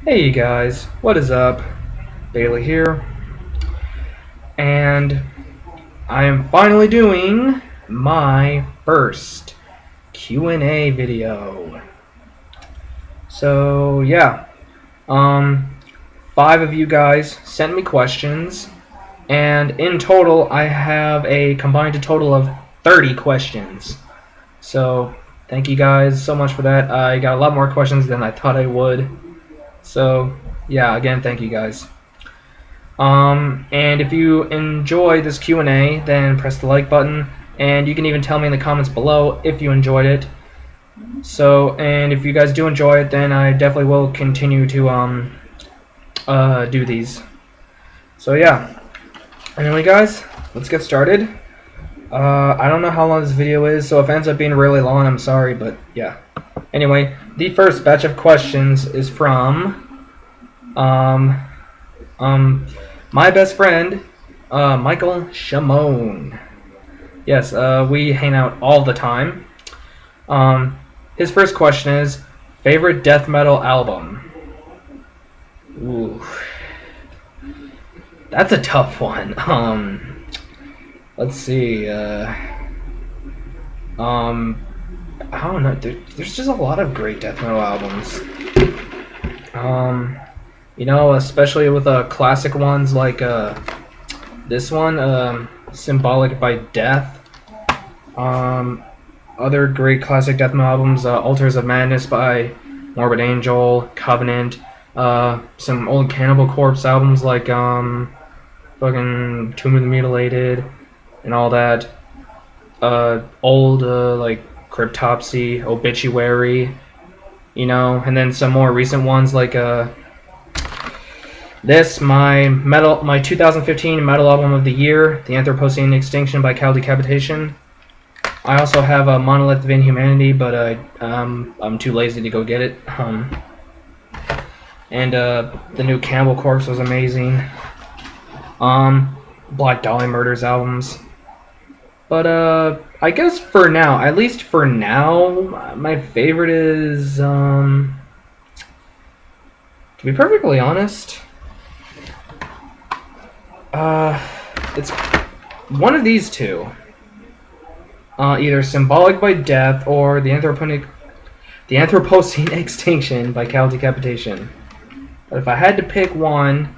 Hey guys, what is up? Bailey here, and I am finally doing my first Q&A video. So yeah, um, 5 of you guys sent me questions, and in total I have a combined total of 30 questions. So thank you guys so much for that. I got a lot more questions than I thought I would. So yeah, again, thank you guys. And if you enjoy this Q&A, then press the like button, and you can even tell me in the comments below if you enjoyed it. So, and if you guys do enjoy it, then I definitely will continue to do these. So yeah. Anyway, guys, let's get started. I don't know how long this video is, so if it ends up being really long, I'm sorry, but yeah. Anyway, the first batch of questions is from my best friend, Michael Shimon. Yes, we hang out all the time. His first question is, favorite death metal album? Ooh. That's a tough one. Let's see. I don't know. There's just a lot of great death metal albums. You know, especially with classic ones like this one, Symbolic by Death. Other great classic death metal albums, Altars of Madness by Morbid Angel, Covenant, some old Cannibal Corpse albums like fucking Tomb of the Mutilated and all that. Old like Cryptopsy, Obituary, you know, and then some more recent ones like my 2015 metal album of the year, The Anthropocene Extinction by Cal Decapitation. I also have a Monolith of Inhumanity, but I'm too lazy to go get it. And the new Cannibal Corpse was amazing. Black Dahlia Murders albums. But I guess for now, at least for now, my favorite is to be perfectly honest, it's one of these two. Either Symbolic by Death or the Anthropocene Extinction by Cal Decapitation. But if I had to pick one,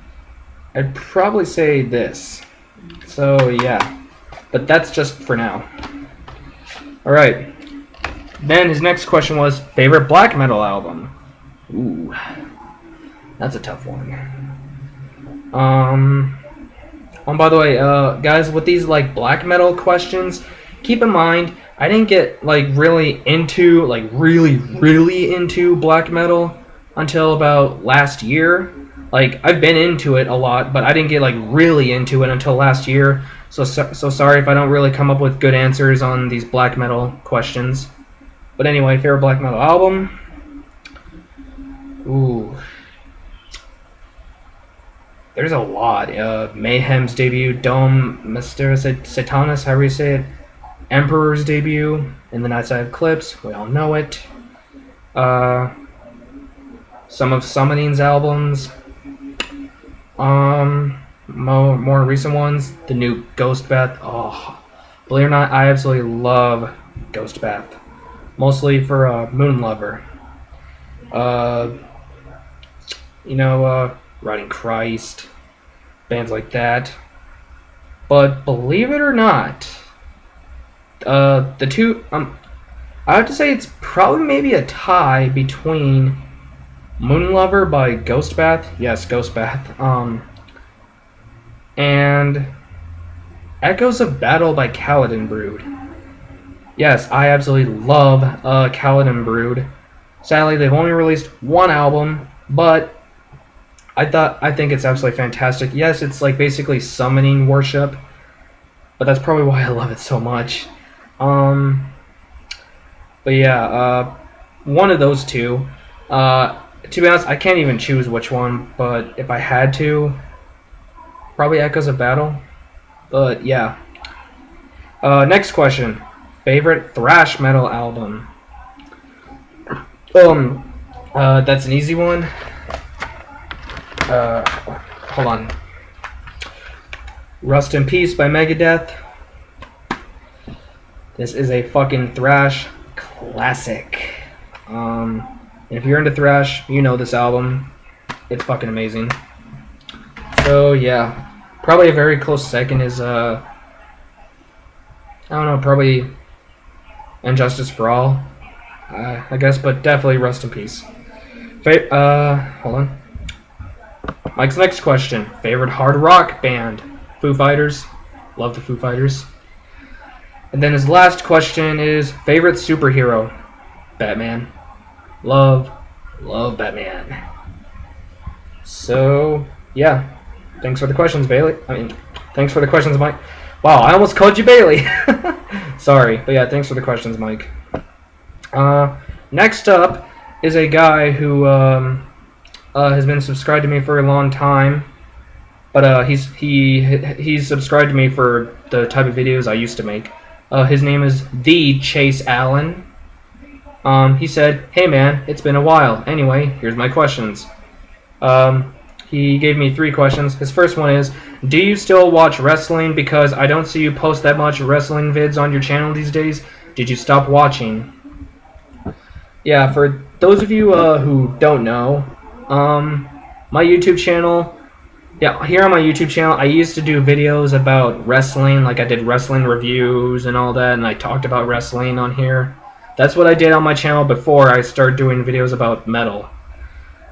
I'd probably say this. So yeah, but that's just for now. Alright, then his next question was, favorite black metal album? Ooh, that's a tough one. By the way, guys, with these like black metal questions, keep in mind I didn't get like really into black metal until about last year. Like I've been into it a lot, but I didn't get like really into it until last year. So sorry if I don't really come up with good answers on these black metal questions. But anyway, favorite black metal album? Ooh. There's a lot. Mayhem's debut, Dome Mysteris Satanas, however you say it. Emperor's debut, In the Night Side Eclipse, we all know it. Some of Summoning's albums. More recent ones, the new Ghost Bath. Oh, believe it or not, I absolutely love Ghost Bath. Mostly for Moon Lover. You know, Riding Christ, bands like that. But believe it or not, the two, I have to say it's probably maybe a tie between Moon Lover by Ghost Bath, yes, Ghost Bath, and Echoes of Battle by Kaladin Brood. Yes, I absolutely love Kaladin Brood. Sadly, they've only released one album, but I think it's absolutely fantastic. Yes, it's like basically summoning worship, but that's probably why I love it so much. But yeah, one of those two. To be honest, I can't even choose which one, but if I had to, probably Echoes of Battle. But yeah. Next question. Favorite thrash metal album? That's an easy one. Hold on. Rust in Peace by Megadeth. This is a fucking thrash classic. If you're into thrash, you know this album. It's fucking amazing. So yeah, probably a very close second is I don't know, probably Injustice for All, I guess, but definitely Rust in Peace. Hold on. Mike's next question: favorite hard rock band? Foo Fighters. Love the Foo Fighters. And then his last question is favorite superhero? Batman. Love Batman. So yeah, thanks for the questions, Bailey. Thanks for the questions, Mike. Wow, I almost called you Bailey. Sorry, but yeah, thanks for the questions, Mike. Next up is a guy who has been subscribed to me for a long time, but he's subscribed to me for the type of videos I used to make. His name is The Chase Allen. He said, "Hey man, it's been a while. Anyway, here's my questions." He gave me 3 questions. His first one is, do you still watch wrestling? Because I don't see you post that much wrestling vids on your channel these days. Did you stop watching? Yeah, for those of you who don't know, my YouTube channel, here on my YouTube channel, I used to do videos about wrestling, like I did wrestling reviews and all that, and I talked about wrestling on here. That's what I did on my channel before I started doing videos about metal.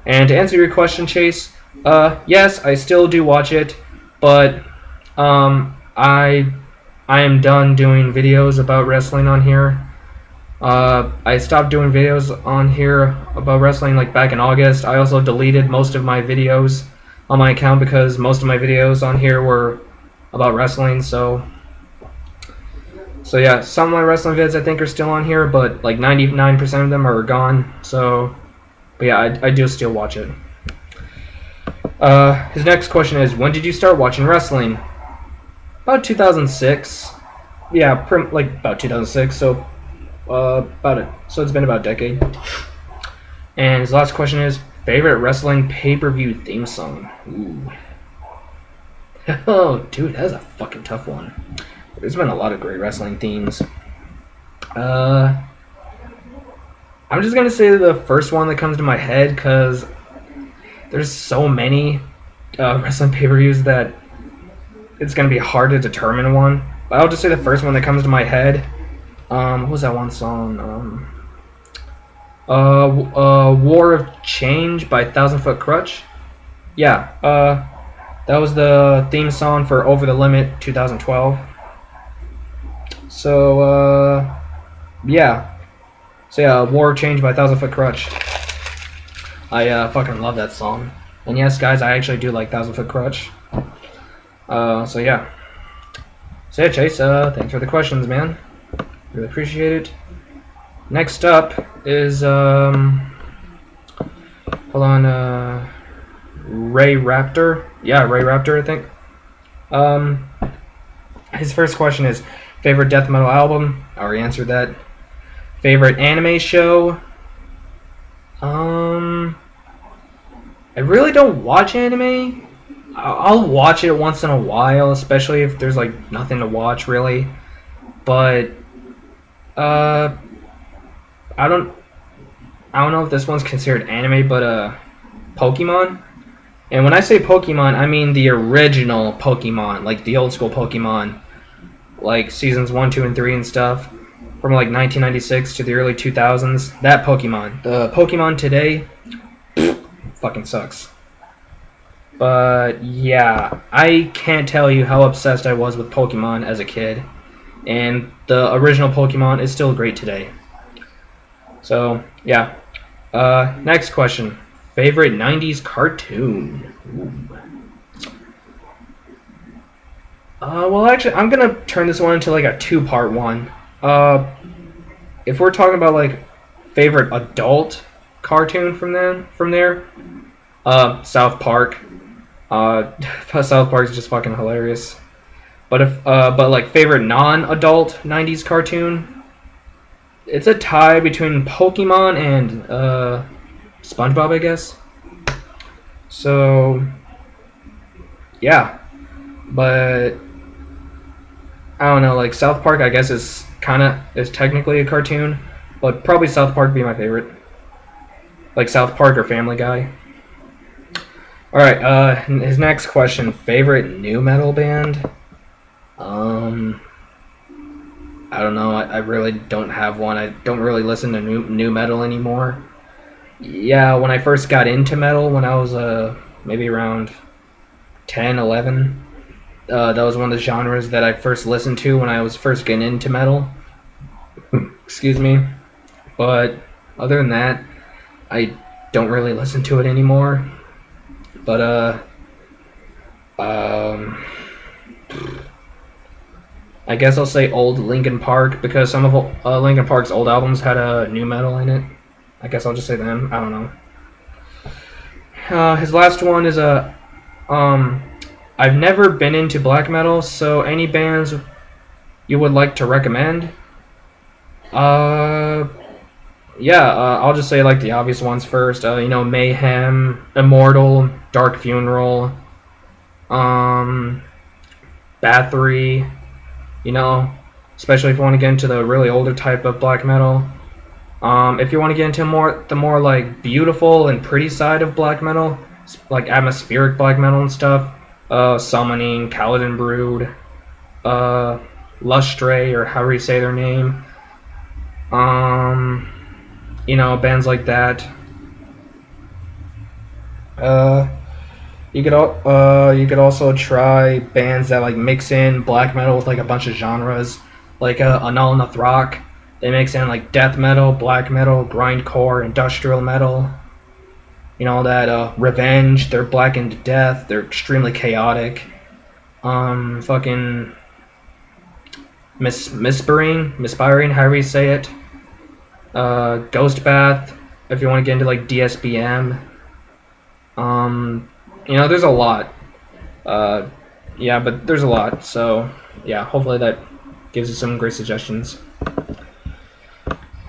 And to answer your question, Chase, yes, I still do watch it, but I am done doing videos about wrestling on here. I stopped doing videos on here about wrestling like back in August. I also deleted most of my videos on my account because most of my videos on here were about wrestling. So yeah, some of my wrestling vids I think are still on here, but like 99% of them are gone. So, but yeah, I do still watch it. His next question is, when did you start watching wrestling? About 2006. Yeah, like about 2006. So, so it's been about a decade. And his last question is, favorite wrestling pay-per-view theme song? Ooh. Oh, dude, that's a fucking tough one. There's been a lot of great wrestling themes. I'm just gonna say the first one that comes to my head because there's so many wrestling pay-per-views that it's gonna be hard to determine one. But I'll just say the first one that comes to my head. What was that one song? War of Change by 1,000 Foot Crutch. Yeah, that was the theme song for Over the Limit 2012. So, yeah. So yeah, War of Change by 1,000 Foot Crutch. I fucking love that song. And yes, guys, I actually do like 1,000 Foot Crutch. So yeah. So yeah, Chase, thanks for the questions, man. Really appreciate it. Next up is, hold on, Ray Raptor. Yeah, Ray Raptor, I think. His first question is, favorite death metal album? I already answered that. Favorite anime show? I really don't watch anime. I'll watch it once in a while, especially if there's like nothing to watch really. But I don't know if this one's considered anime, but Pokemon. And when I say Pokemon, I mean the original Pokemon, like the old school Pokemon, like seasons 1, 2, and 3 and stuff, from like 1996 to the early 2000s. That Pokemon. The Pokemon today, fucking sucks. But yeah, I can't tell you how obsessed I was with Pokemon as a kid, and the original Pokemon is still great today. So yeah. Next question. Favorite 90s cartoon? Well, actually, I'm gonna turn this one into like a 2-part one. If we're talking about like favorite adult cartoon from there, South Park. South Park is just fucking hilarious. But like favorite non-adult 90s cartoon, it's a tie between Pokemon SpongeBob, I guess. So yeah, but I don't know. Like South Park, I guess is technically a cartoon, but probably South Park would be my favorite. Like South Park or Family Guy. All right. His next question: favorite new metal band? I don't know. I really don't have one. I don't really listen to new metal anymore. Yeah, when I first got into metal, when I was maybe around 10, 11, that was one of the genres that I first listened to when I was first getting into metal. Excuse me. But other than that, I don't really listen to it anymore. But I guess I'll say old Linkin Park because some of Linkin Park's old albums had a new metal in it. I guess I'll just say them. I don't know. His last one is I've never been into black metal, so any bands you would like to recommend? I'll just say like the obvious ones first. Mayhem, Immortal, Dark Funeral, Bathory. Especially if you want to get into the really older type of black metal. If you want to get into the more like beautiful and pretty side of black metal, like atmospheric black metal and stuff, Summoning, Kaladin Brood, Lustre, or however you say their name. Bands like that. You could also try bands that like mix in black metal with like a bunch of genres, like Anal Nathrak. They mix in like death metal, black metal, grindcore, industrial metal. That Revenge. They're blackened to death. They're extremely chaotic. Fucking Misspiring, however you say it. Ghost Bath. If you want to get into like DSBM. There's a lot. But there's a lot. So, yeah, hopefully that gives you some great suggestions.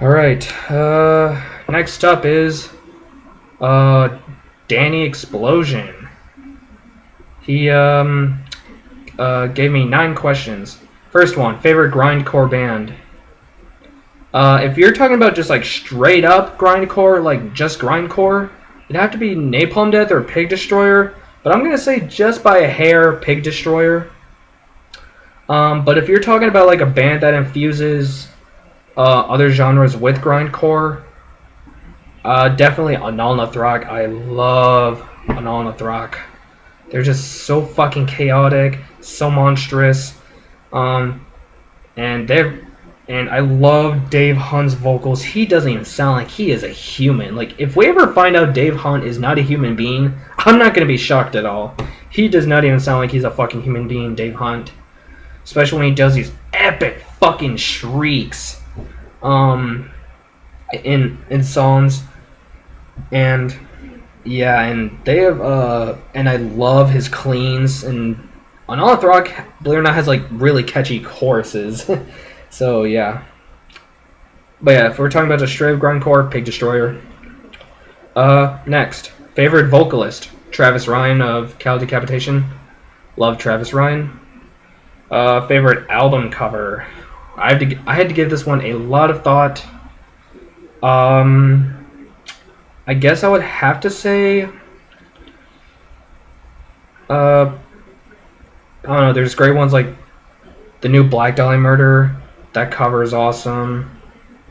Alright, next up is Danny Explosion. He gave me 9 questions. First one, favorite grindcore band. If you're talking about just like straight up grindcore, like just grindcore, it'd have to be Napalm Death or Pig Destroyer, but I'm gonna say just by a hair, Pig Destroyer. But if you're talking about like a band that infuses other genres with grindcore, definitely Anal Nathrak. I love Anal Nathrak. They're just so fucking chaotic, so monstrous, and I love Dave Hunt's vocals. He doesn't even sound like he is a human. Like, if we ever find out Dave Hunt is not a human being, I'm not going to be shocked at all. He does not even sound like he's a fucking human being, Dave Hunt. Especially when he does these epic fucking shrieks in songs. And yeah, and they have and I love his cleans, and Anal Nathrak, believe it or not, has like really catchy choruses. So yeah. But yeah, if we're talking about just straight grindcore, Pig Destroyer. Next, favorite vocalist, Travis Ryan of Cal Decapitation. Love Travis Ryan. Favorite album cover. I had to give this one a lot of thought. I guess I would have to say, I don't know, there's great ones like the new Black Dahlia Murder. That cover is awesome.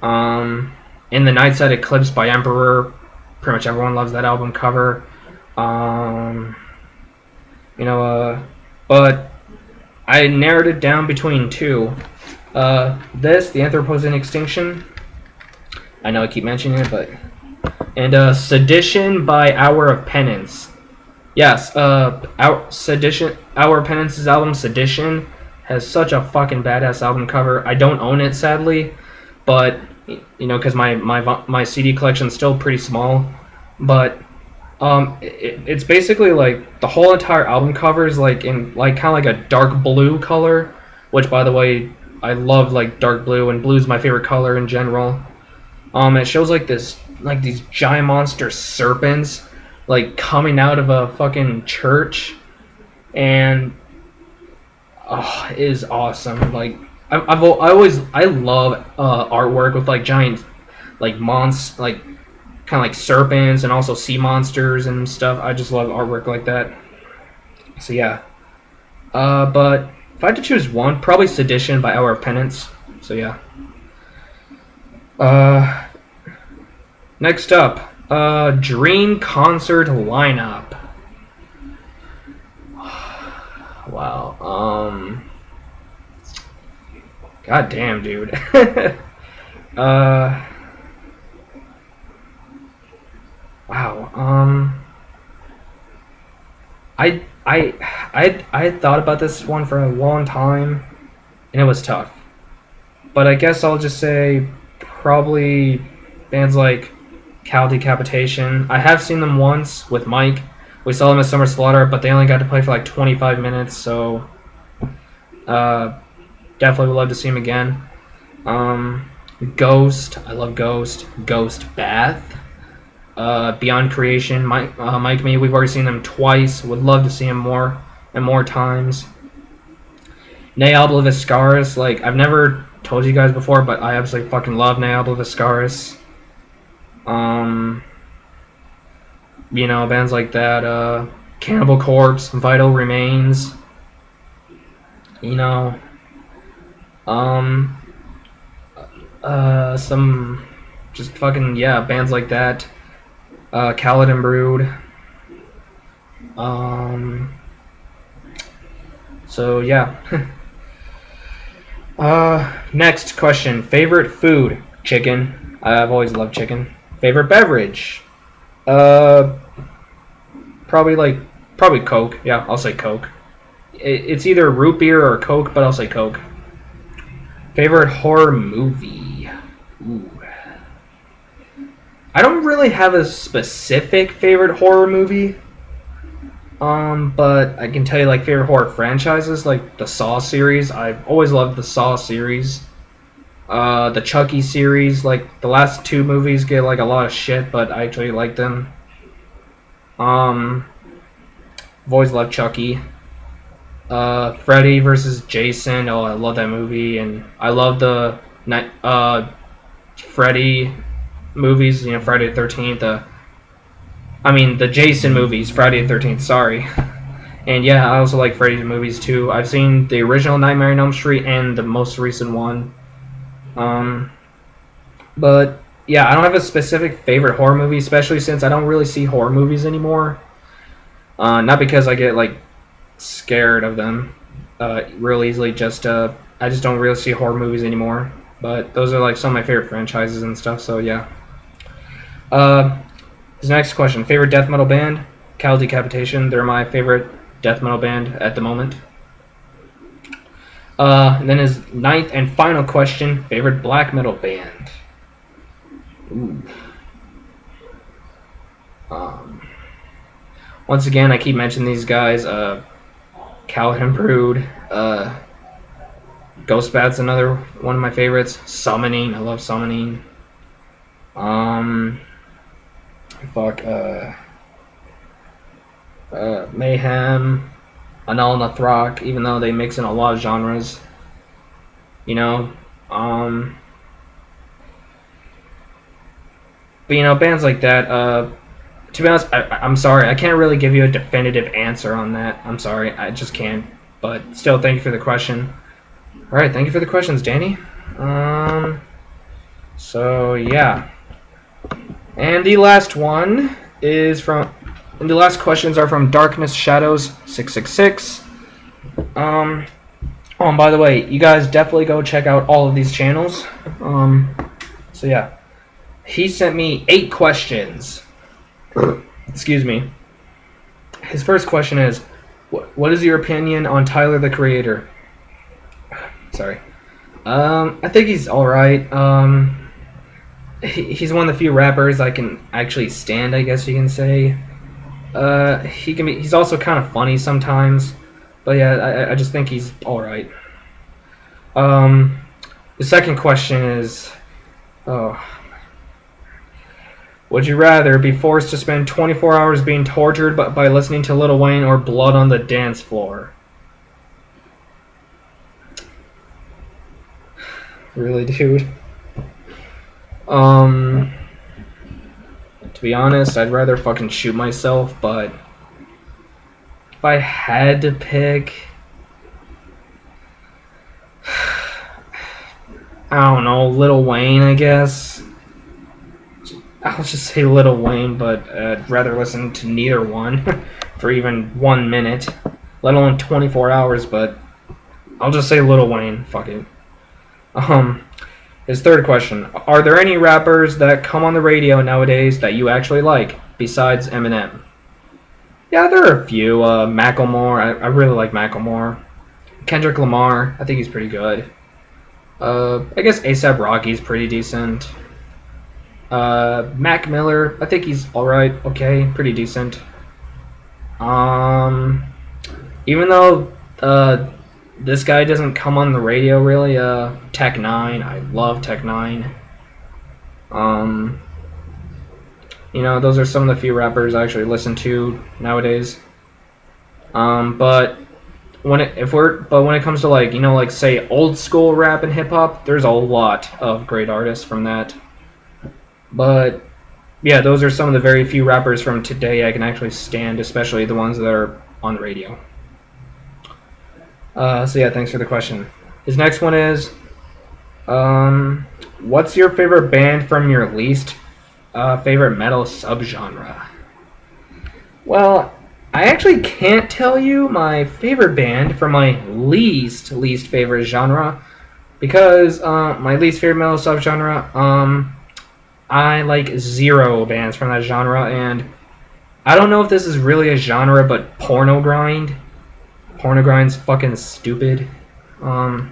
In the Night Side Eclipse by Emperor. Pretty much everyone loves that album cover. But I narrowed it down between 2. The Anthropocene Extinction. I know I keep mentioning it, but... And Sedition by Hour of Penance. Yes, Hour of Penance's album, Sedition, has such a fucking badass album cover. I don't own it, sadly, but, because my CD collection's still pretty small. But it's basically like the whole entire album cover is like in like kind of like a dark blue color, which, by the way, I love like dark blue, and blue is my favorite color in general. It shows like this like these giant monster serpents like coming out of a fucking church, and it is awesome. Like I love artwork with like giant like like kind of like serpents and also sea monsters and stuff. I just love artwork like that. So yeah. But if I had to choose one, probably Sedition by Hour of Penance. So yeah. Next up, dream concert lineup. Wow. God damn, dude. Wow. I had thought about this one for a long time, and it was tough. But I guess I'll just say probably bands like Cow Decapitation. I have seen them once with Mike. We saw them at Summer Slaughter, but they only got to play for like 25 minutes, so definitely would love to see them again. Ghost. I love Ghost. Ghost Bath. Beyond Creation, Mike Me, we've already seen them twice. Would love to see them more and more times. Ne Obliviscaris, like, I've never told you guys before, but I absolutely fucking love Ne Obliviscaris. You know, bands like that, Cannibal Corpse, Vital Remains, you know, some just fucking, yeah, bands like that. Kaladin Brood. So yeah. Next question. Favorite food? Chicken. I've always loved chicken. Favorite beverage? Probably Coke. Yeah, I'll say Coke. It's either root beer or Coke, but I'll say Coke. Favorite horror movie? Ooh. I don't really have a specific favorite horror movie, but I can tell you like favorite horror franchises, like the Saw series. I've always loved the Saw series. The Chucky series, like the last two movies get like a lot of shit, but I actually like them. I've always loved Chucky. Freddy versus Jason. Oh, I love that movie, and I love the Freddy movies, you know, Friday the 13th, the Jason movies, Friday the 13th, sorry. And yeah, I also like Freddy's movies too. I've seen the original Nightmare on Elm Street and the most recent one. But yeah, I don't have a specific favorite horror movie, especially since I don't really see horror movies anymore. Not because I get like scared of them real easily, just I just don't really see horror movies anymore. But those are like some of my favorite franchises and stuff, so yeah. His next question. Favorite death metal band? Cow Decapitation. They're my favorite death metal band at the moment. And then his ninth and final question. Favorite black metal band? Ooh. Once again, I keep mentioning these guys. Kaladin Brood. Ghostbat's another one of my favorites. Summoning. I love Summoning. Mayhem, Anal Nathrak, even though they mix in a lot of genres, you know, but you know, bands like that, to be honest, I'm sorry, I can't really give you a definitive answer on that. I'm sorry, I just can't, but still, thank you for the question. Alright, thank you for the questions, Danny. So yeah. And the last one is from, and the last questions are from Darkness Shadows 666. Oh, and by the way, you guys definitely go check out all of these channels. So yeah, he sent me 8 questions. Excuse me. His first question is, what is your opinion on Tyler the Creator? Sorry. I think he's all right. He's one of the few rappers I can actually stand, I guess you can say. He's also kind of funny sometimes, but yeah, I just think he's all right. The second question is, Would you rather be forced to spend 24 hours being tortured by listening to Lil Wayne or Blood on the Dance Floor? Really, dude? To be honest, I'd rather fucking shoot myself, but if I had to pick, I don't know, Lil Wayne, I guess. I'll just say Lil Wayne, but I'd rather listen to neither one for even 1 minute, let alone 24 hours, but I'll just say Lil Wayne, fuck it. His third question, are there any rappers that come on the radio nowadays that you actually like, besides Eminem? Yeah, there are a few. Macklemore, I really like Macklemore. Kendrick Lamar, I think he's pretty good. I guess A$AP Rocky's pretty decent. Mac Miller, I think he's alright, okay, pretty decent. Even though this guy doesn't come on the radio really, Tech 9, I love Tech 9. You know, those are some of the few rappers I actually listen to nowadays. But when it comes to, like, you know, like, say old school rap and hip hop, there's a lot of great artists from that. But yeah, those are some of the very few rappers from today I can actually stand, especially the ones that are on the radio. So yeah, thanks for the question. His next one is, what's your favorite band from your least favorite metal subgenre? Well, I actually can't tell you my favorite band from my least favorite genre, because my least favorite metal subgenre, I like 0 bands from that genre, and I don't know if this is really a genre, but porno grind. Porno grind's fucking stupid. All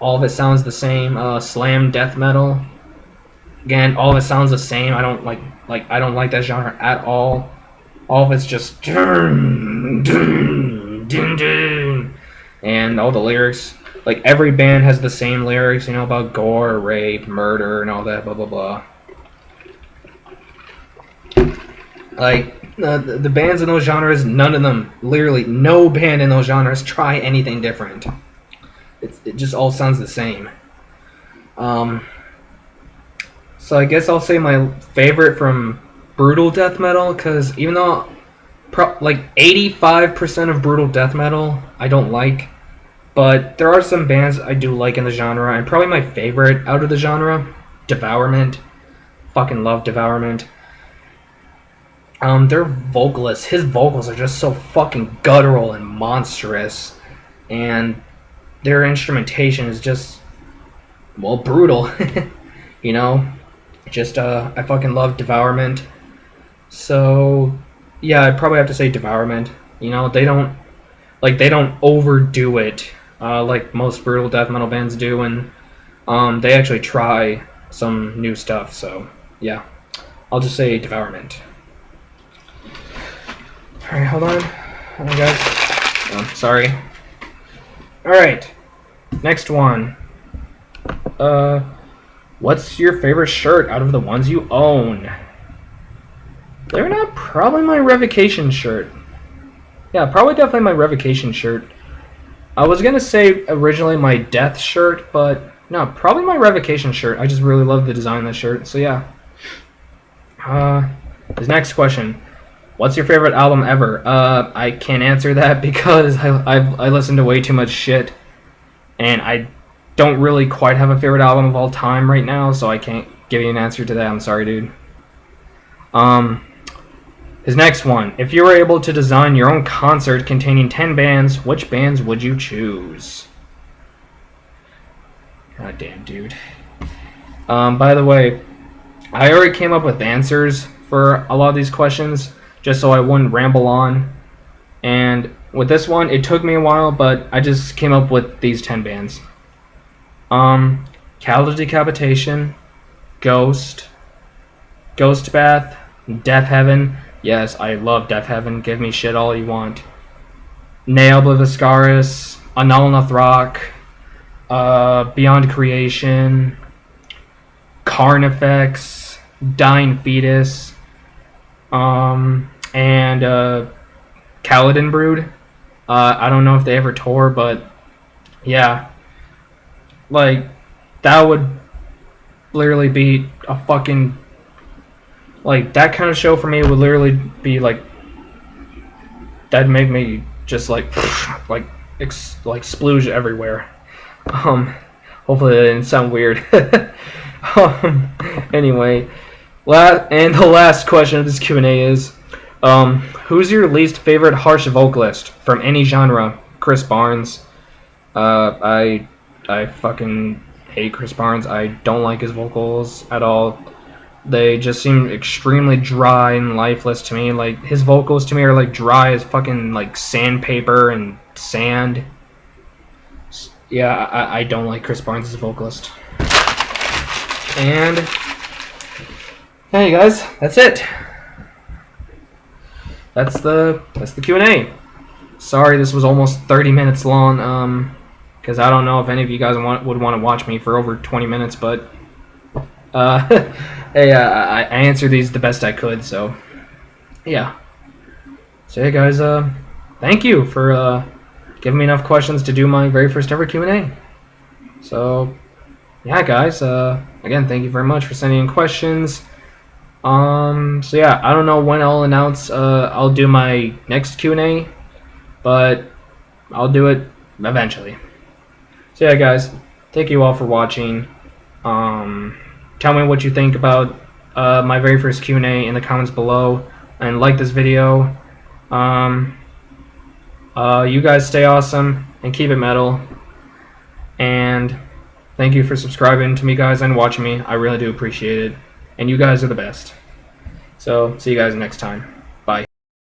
of it sounds the same. Slam death metal. Again, all of it sounds the same. I don't like that genre at all. All of it's just and all the lyrics, like, every band has the same lyrics, you know, about gore, rape, murder, and all that, blah blah blah. Like, the bands in those genres, none of them, literally no band in those genres try anything different. It just all sounds the same. So I guess I'll say my favorite from brutal death metal, because even though like 85% of brutal death metal I don't like, but there are some bands I do like in the genre, and probably my favorite out of the genre, Devourment. Fucking love Devourment. Their vocalists, his vocals are just so fucking guttural and monstrous, and their instrumentation is just, well, brutal. You know, just I fucking love Devourment. So yeah, I'd probably have to say Devourment. You know, they don't overdo it like most brutal death metal bands do, and they actually try some new stuff. So yeah, I'll just say Devourment. Alright, hold on. Hold on, guys. Oh, sorry. Alright. Next one. What's your favorite shirt out of the ones you own? They're not probably my Revocation shirt. Yeah, probably definitely my Revocation shirt. I was gonna say originally my Death shirt, but no, probably my Revocation shirt. I just really love the design of the shirt, so yeah. His next question. What's your favorite album ever? I can't answer that because I listen to way too much shit, and I don't really quite have a favorite album of all time right now, so I can't give you an answer to that. I'm sorry, dude. His next one. If you were able to design your own concert containing 10 bands, which bands would you choose? God damn, dude. By the way, I already came up with answers for a lot of these questions, just so I wouldn't ramble on. And with this one, it took me a while, but I just came up with these 10 bands. Cattle Decapitation, Ghost, Ghost Bath, Death Heaven. Yes, I love Death Heaven. Give me shit all you want. Ne Obliviscaris, Anal Nathrak, Beyond Creation, Carnifex, Dying Fetus, and Kaladin Brood. I don't know if they ever tour, but yeah, like that would literally be a fucking like that kind of show for me would literally be like that'd make me just like like splooge everywhere. Hopefully that didn't sound weird. Anyway, and the last question of this Q&A is, who's your least favorite harsh vocalist from any genre? Chris Barnes. I fucking hate Chris Barnes. I don't like his vocals at all. They just seem extremely dry and lifeless to me. Like his vocals to me are like dry as fucking like sandpaper and sand. Yeah, I don't like Chris Barnes as a vocalist. And hey guys, that's it. That's the Q&A. Sorry this was almost 30 minutes long. Because I don't know if any of you guys would want to watch me for over 20 minutes, but hey, I answered these the best I could, so yeah. So hey guys, thank you for giving me enough questions to do my very first ever Q&A. So yeah guys, again, thank you very much for sending in questions. So yeah, I don't know when I'll announce I'll do my next Q&A, but I'll do it eventually. So yeah guys, thank you all for watching. Tell me what you think about my very first Q&A in the comments below, and like this video. You guys stay awesome and keep it metal, and thank you for subscribing to me guys and watching me. I really do appreciate it, and you guys are the best. So see you guys next time.